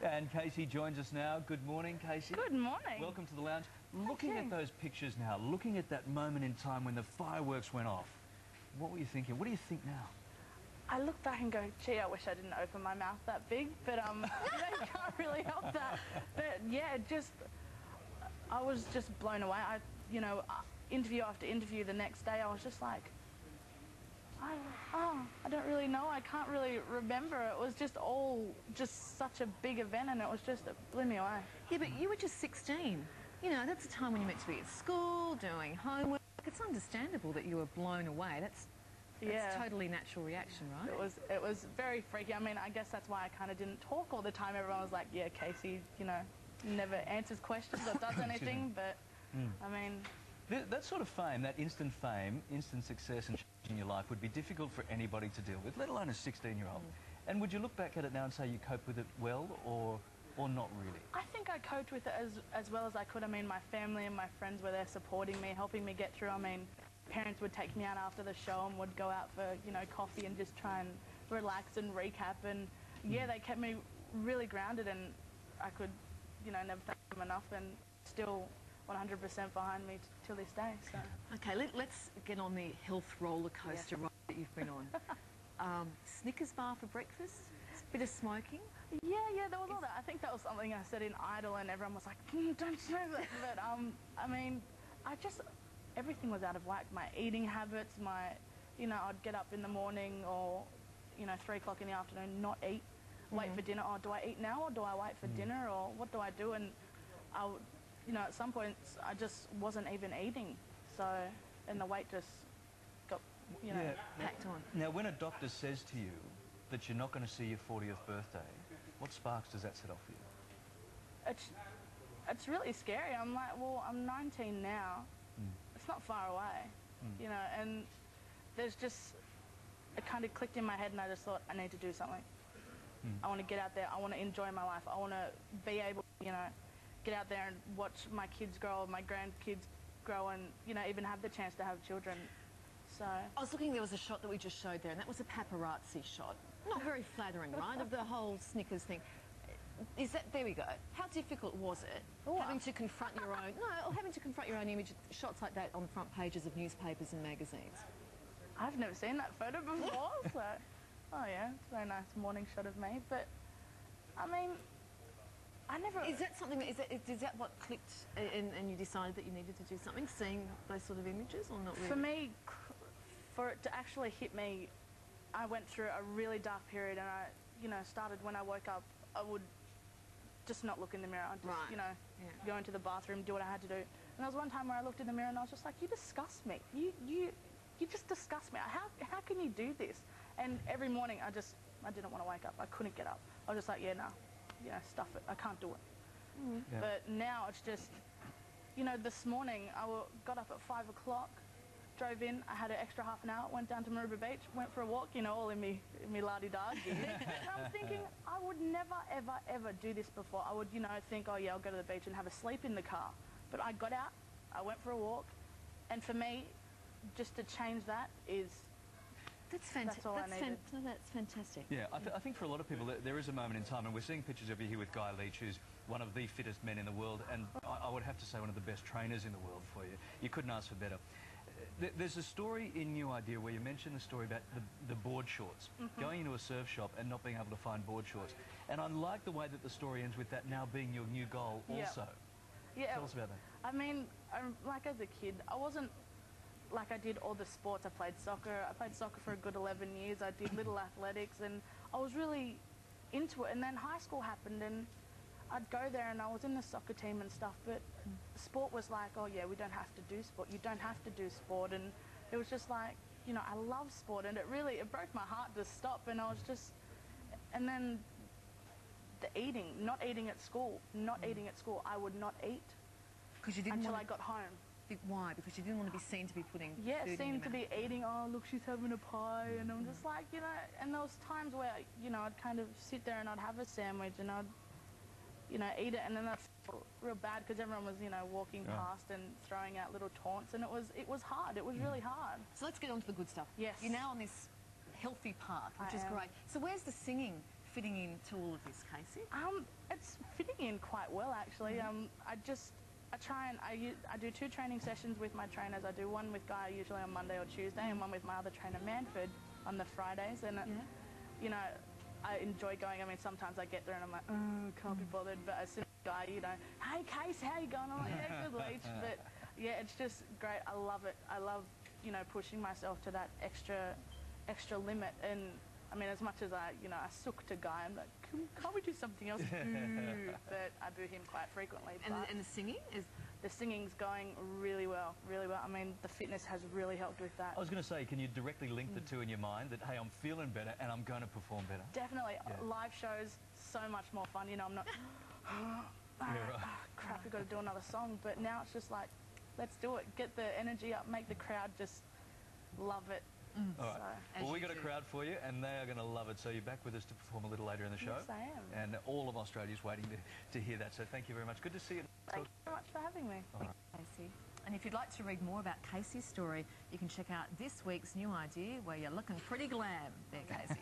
And Casey joins us now. Good morning, Casey. Good morning. Welcome to the lounge. Looking at those pictures now, looking at that moment in time when the fireworks went off, what were you thinking? What do you think now? I look back and go, gee, I wish I didn't open my mouth that big, but you can't really help that. But yeah, I was just blown away. Interview after interview the next day, I was just like, I don't really know. I can't really remember. It was just such a big event, and it blew me away. Yeah, but you were just 16. You know, that's a time when you're meant to be at school, doing homework. It's understandable that you were blown away. That's a totally natural reaction, right? It was very freaky. I mean, I guess that's why I kind of didn't talk all the time. Everyone was like, yeah, Casey, never answers questions or does anything, but I mean... That sort of fame, that instant fame, instant success and changing your life would be difficult for anybody to deal with, let alone a 16-year-old. And would you look back at it now and say you coped with it well or not really? I think I coped with it as well as I could. I mean, my family and my friends were there supporting me, helping me get through. I mean, parents would take me out after the show and would go out for, coffee and just try and relax and recap. And, yeah, they kept me really grounded, and I could, never thank them enough, and still 100% behind me till this day. So. Okay, let's get on the health roller coaster ride that you've been on. Snickers bar for breakfast, bit of smoking. Yeah, there was all that. I think that was something I said in Idol, and everyone was like, don't say that. But I mean, everything was out of whack. My eating habits, I'd get up in the morning or 3 o'clock in the afternoon, not eat, wait for dinner. Oh, do I eat now or do I wait for dinner, or what do I do? And I would, at some points I just wasn't even eating, and the weight just got, packed on. Now, when a doctor says to you that you're not going to see your 40th birthday, what sparks does that set off for you? It's really scary. I'm like, well, I'm 19 now. It's not far away, and there's just, it kind of clicked in my head, and I just thought, I need to do something. I want to get out there. I want to enjoy my life. I want to be able to, get out there and watch my kids grow, my grandkids grow, and, even have the chance to have children. So I was looking, there was a shot that we just showed there, and that was a paparazzi shot. Not very flattering, right, of the whole Snickers thing. There we go. How difficult was it having to confront your own, having to confront your own image, shots like that on the front pages of newspapers and magazines? I've never seen that photo before, so, oh yeah, it's a very nice morning shot of me, but, I mean, I never... Is that something, is that what clicked and you decided that you needed to do something, seeing those sort of images, or not really? For me, for it to actually hit me, I went through a really dark period, and I, started when I woke up, I would just not look in the mirror. I'd just, go into the bathroom, do what I had to do. And there was one time where I looked in the mirror and I was just like, you disgust me. You just disgust me. How can you do this? And every morning I didn't want to wake up. I couldn't get up. I was just like, stuff it. I can't do it. But now it's just, this morning I got up at 5 o'clock, drove in, I had an extra half an hour, went down to Maroubra Beach, went for a walk, all in me la-di-da gear. And I'm thinking, I would never, ever, ever do this before. I would, think, oh yeah, I'll go to the beach and have a sleep in the car. But I got out, I went for a walk, and for me, just to change that is... That's all I needed. That's fantastic. Yeah, I think for a lot of people there is a moment in time, and we're seeing pictures of you here with Guy Leach, who's one of the fittest men in the world, and I would have to say one of the best trainers in the world for you. You couldn't ask for better. There's a story in New Idea where you mentioned the story about the board shorts, going into a surf shop and not being able to find board shorts. And I like the way that the story ends with that now being your new goal also. Yeah. Tell us about that. I mean, like as a kid, I wasn't like I did all the sports. I played soccer. I played soccer for a good 11 years. I did little athletics, and I was really into it. And then high school happened, and I'd go there, and I was in the soccer team and stuff, but sport was like, oh yeah, we don't have to do sport. You don't have to do sport. And it was just like, I love sport, and it broke my heart to stop. And I was just, and then the eating, not eating at school, I would not eat until I got home. Why? Because you didn't want to be seen to be putting food in seen your to mouth. be eating, oh, look, she's having a pie, and I'm just like, and there was times where, I'd kind of sit there and I'd have a sandwich and I'd, eat it, and then I'd feel real bad because everyone was, walking past and throwing out little taunts, and it was hard. It was really hard. So let's get on to the good stuff. Yes. You're now on this healthy path, which is great. So where's the singing fitting into all of this, Casey? It's fitting in quite well, actually. I do 2 training sessions with my trainers. I do one with Guy usually on Monday or Tuesday, and one with my other trainer Manford on the Fridays. And you know, I enjoy going. I mean, sometimes I get there and I'm like, oh, can't be bothered. But as soon as Guy, you know, hey Case, how you going? I'm like, yeah, good leech. But yeah, it's just great. I love it. I love, you know, pushing myself to that extra limit. And I mean, as much as I sook to Guy, I'm like, can't we do something else? But I boo him quite frequently. And the singing is. The singing's going really well, really well. I mean, the fitness has really helped with that. I was going to say, can you directly link the two in your mind that, hey, I'm feeling better and I'm going to perform better? Definitely. Live shows, so much more fun. You know, I'm not, crap, we've got to do another song. But now it's just like, let's do it. Get the energy up, make the crowd just love it. All right. So, well, we got a crowd for you, and they are going to love it. So you're back with us to perform a little later in the show. Yes, I am. And all of Australia's waiting to hear that. So thank you very much. Good to see you. Thank you so much for having me. All right. Casey. And if you'd like to read more about Casey's story, you can check out this week's new idea where you're looking pretty glam there, Casey.